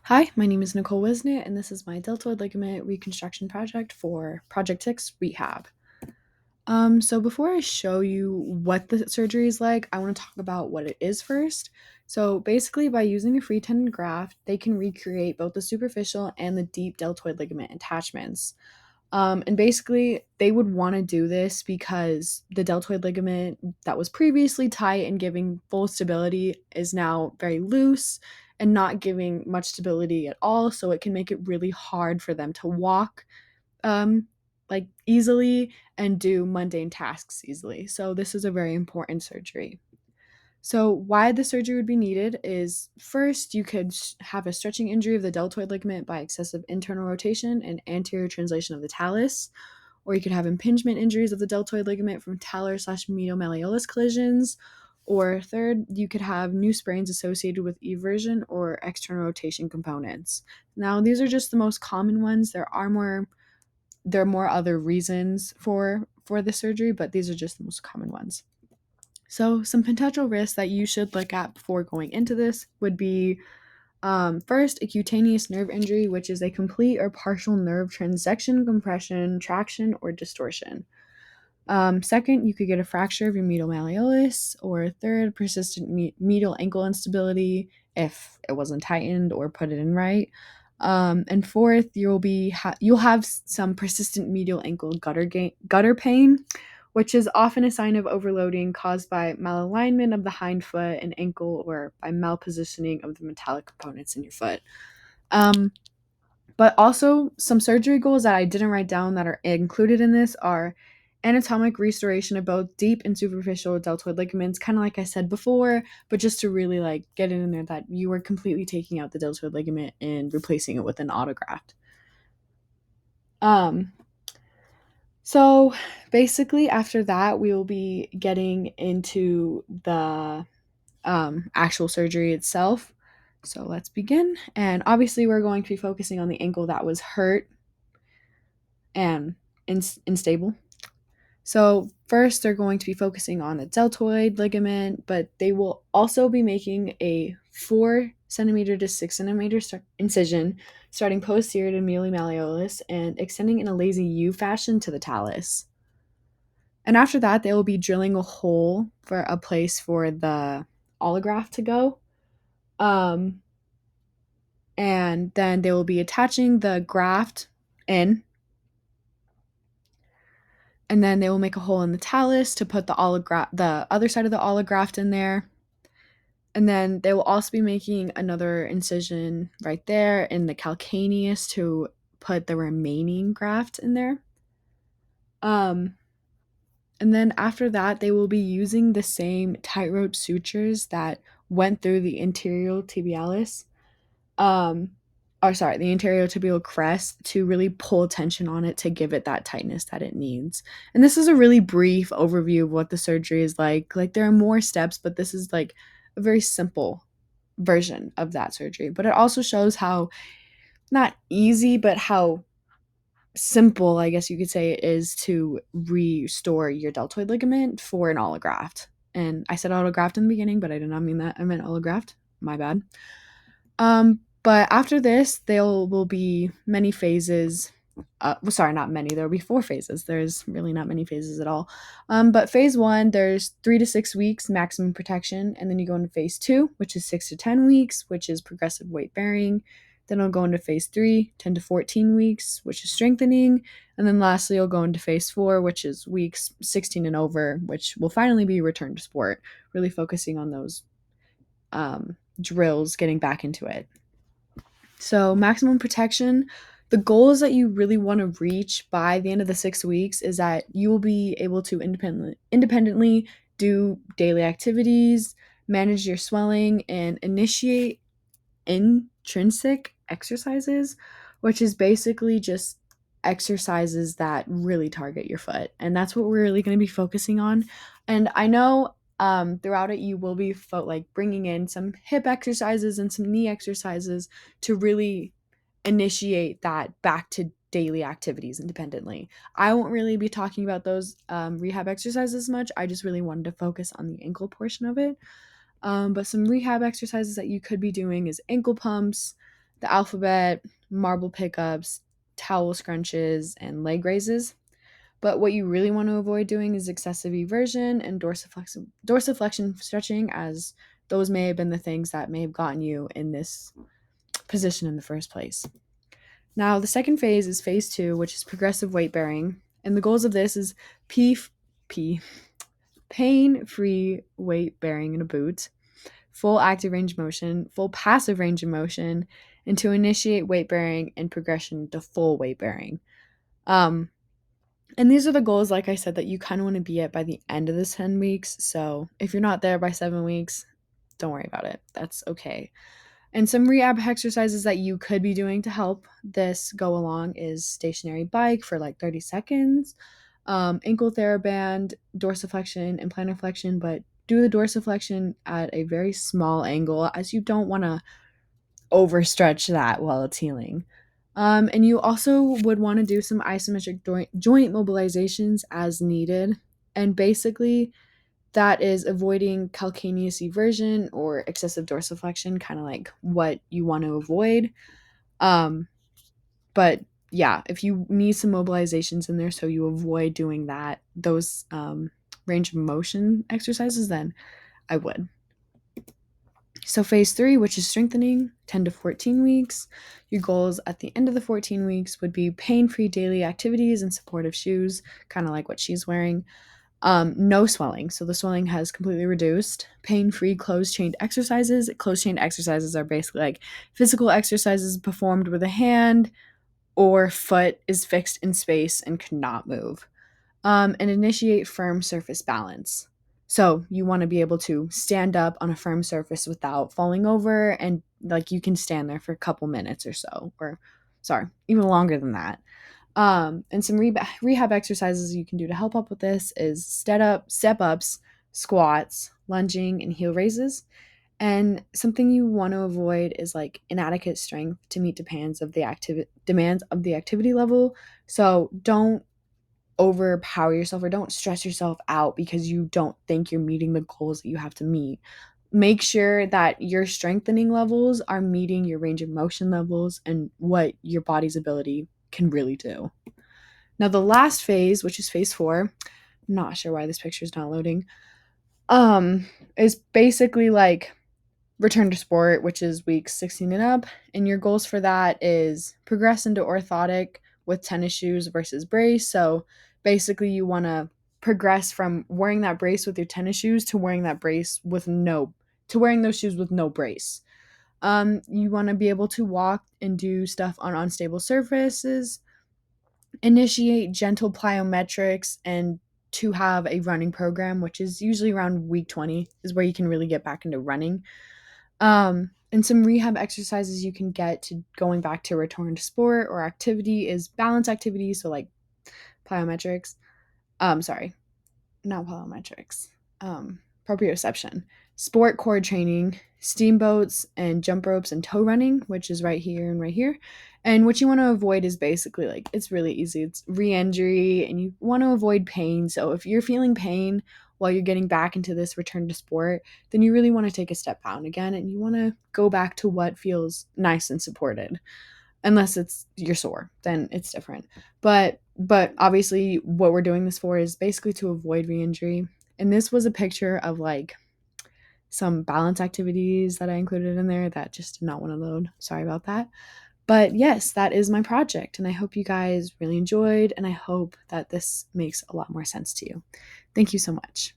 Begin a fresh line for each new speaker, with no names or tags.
Hi, my name is Nicole Wisnett, and this is my deltoid ligament reconstruction project for Project 6 Rehab. So before I show you what the surgery is like, I want to talk about what it is first. So basically, by using a free tendon graft, they can recreate both the superficial and the deep deltoid ligament attachments. And basically, they would want to do this because the deltoid ligament that was previously tight and giving full stability is now very loose and not giving much stability at all. So it can make it really hard for them to walk um, easily and do mundane tasks easily. So this is a very important surgery. So, why the surgery would be needed is first, you could have a stretching injury of the deltoid ligament by excessive internal rotation and anterior translation of the talus, or you could have impingement injuries of the deltoid ligament from talar/medial malleolus collisions, or third, you could have new sprains associated with eversion or external rotation components. Now, these are just the most common ones. There are more other reasons for the surgery, but these are just the most common ones. So, some potential risks that you should look at before going into this would be first, a cutaneous nerve injury, which is a complete or partial nerve transection, compression, traction, or distortion. Second, you could get a fracture of your medial malleolus, or third, persistent medial ankle instability if it wasn't tightened or put it in right. And fourth, you'll have some persistent medial ankle gutter pain, which is often a sign of overloading caused by malalignment of the hind foot and ankle or by malpositioning of the metallic components in your foot. Um, but also, some surgery goals that I didn't write down that are included in this are anatomic restoration of both deep and superficial deltoid ligaments, kind of like I said before, but just to really get it in there that you were completely taking out the deltoid ligament and replacing it with an autograft. Um, so basically, after that, we will be getting into the actual surgery itself. So let's begin. And obviously, we're going to be focusing on the ankle that was hurt and unstable. So, first, they're going to be focusing on the deltoid ligament, but they will also be making a 4 centimeter to 6 centimeter incision starting posterior to medial malleolus and extending in a lazy U fashion to the talus. And after that, they will be drilling a hole for a place for the allograft to go. Um, and then they will be attaching the graft in, and then they will make a hole in the talus to put the other side of the allograft in there. And then they will also be making another incision right there in the calcaneus to put the remaining graft in there. Um, and then after that, they will be using the same tightrope sutures that went through the anterior tibialis, um, the anterior tibial crest to really pull tension on it to give it that tightness that it needs. And this is a really brief overview of what the surgery is like. Like, there are more steps, but this is like a very simple version of that surgery. But it also shows how not easy, but how simple, I guess you could say, it is to restore your deltoid ligament for an allograft. And I said autograft in the beginning, but I did not mean that. I meant allograft. My bad. But after this, there will be many phases. Sorry, not many. There will be 4 phases. There's really not many phases at all. But phase one, there's 3 to 6 weeks maximum protection, and then you go into phase two, which is 6 to 10 weeks, which is progressive weight bearing. Then I'll go into phase three, 10 to 14 weeks, which is strengthening. And then lastly, I'll go into phase four, which is weeks 16 and over, which will finally be return to sport, really focusing on those drills, getting back into it. So, maximum protection, the goal is that you really want to reach by the end of the 6 weeks is that you will be able to independently do daily activities, manage your swelling, and initiate intrinsic exercises, which is basically just exercises that really target your foot. And that's what we're really going to be focusing on. And I know throughout it, you will be bringing in some hip exercises and some knee exercises to really initiate that back to daily activities independently. I won't really be talking about those rehab exercises much. I just really wanted to focus on the ankle portion of it. But some rehab exercises that you could be doing is ankle pumps, the alphabet, marble pickups, towel scrunches, and leg raises. But what you really want to avoid doing is excessive eversion and dorsiflexion stretching, as those may have been the things that may have gotten you in this position in the first place. Now, the second phase is phase 2, which is progressive weight bearing. And the goals of this is P pain-free weight bearing in a boot, full active range of motion, full passive range of motion, and to initiate weight bearing and progression to full weight bearing. Um, and these are the goals, like I said, that you kind of want to be at by the end of the 10 weeks. So if you're not there by 7 weeks, don't worry about it. That's okay. And some rehab exercises that you could be doing to help this go along is stationary bike for like 30 seconds, ankle TheraBand, dorsiflexion, and plantar flexion, but do the dorsiflexion at a very small angle as you don't want to overstretch that while it's healing. And you also would want to do some isometric joint mobilizations as needed. And basically, that is avoiding calcaneus eversion or excessive dorsiflexion, kind of like what you want to avoid. Um, but yeah, if you need some mobilizations in there so you avoid doing those range of motion exercises, then I would. So phase 3, which is strengthening, 10 to 14 weeks. Your goals at the end of the 14 weeks would be pain-free daily activities and supportive shoes, kind of like what she's wearing. No swelling. So the swelling has completely reduced. Pain-free closed-chained exercises. Closed-chained exercises are basically like physical exercises performed with a hand or foot is fixed in space and cannot move. And initiate firm surface balance. So you want to be able to stand up on a firm surface without falling over, and like you can stand there for a couple minutes or so, or sorry, even longer than that. And some rehab exercises you can do to help up with this is step ups, squats, lunging, and heel raises. And something you want to avoid is like inadequate strength to meet demands of the activity level. So don't overpower yourself or don't stress yourself out because you don't think you're meeting the goals that you have to meet. Make sure that your strengthening levels are meeting your range of motion levels and what your body's ability can really do. Now, the last phase, which is phase 4, I'm not sure why this picture is not loading, is basically like return to sport, which is weeks 16 and up. And your goals for that is progress into orthotic with tennis shoes versus brace. So basically, you want to progress from wearing that brace with your tennis shoes to wearing those shoes with no brace. You want to be able to walk and do stuff on unstable surfaces, initiate gentle plyometrics, and to have a running program, which is usually around week 20, is where you can really get back into running. And some rehab exercises you can get to going back to return to sport or activity is balance activities, so like plyometrics. Sorry, not plyometrics. Proprioception, sport core training, steamboats, and jump ropes and toe running, which is right here and right here. And what you want to avoid is basically like it's really easy. It's re-injury, and you want to avoid pain. So if you're feeling pain while you're getting back into this return to sport, then you really want to take a step down again, and you want to go back to what feels nice and supported. Unless you're sore, then it's different. But obviously what we're doing this for is basically to avoid re-injury. And this was a picture of like some balance activities that I included in there that just did not want to load. Sorry about that. But yes, that is my project, and I hope you guys really enjoyed, and I hope that this makes a lot more sense to you. Thank you so much.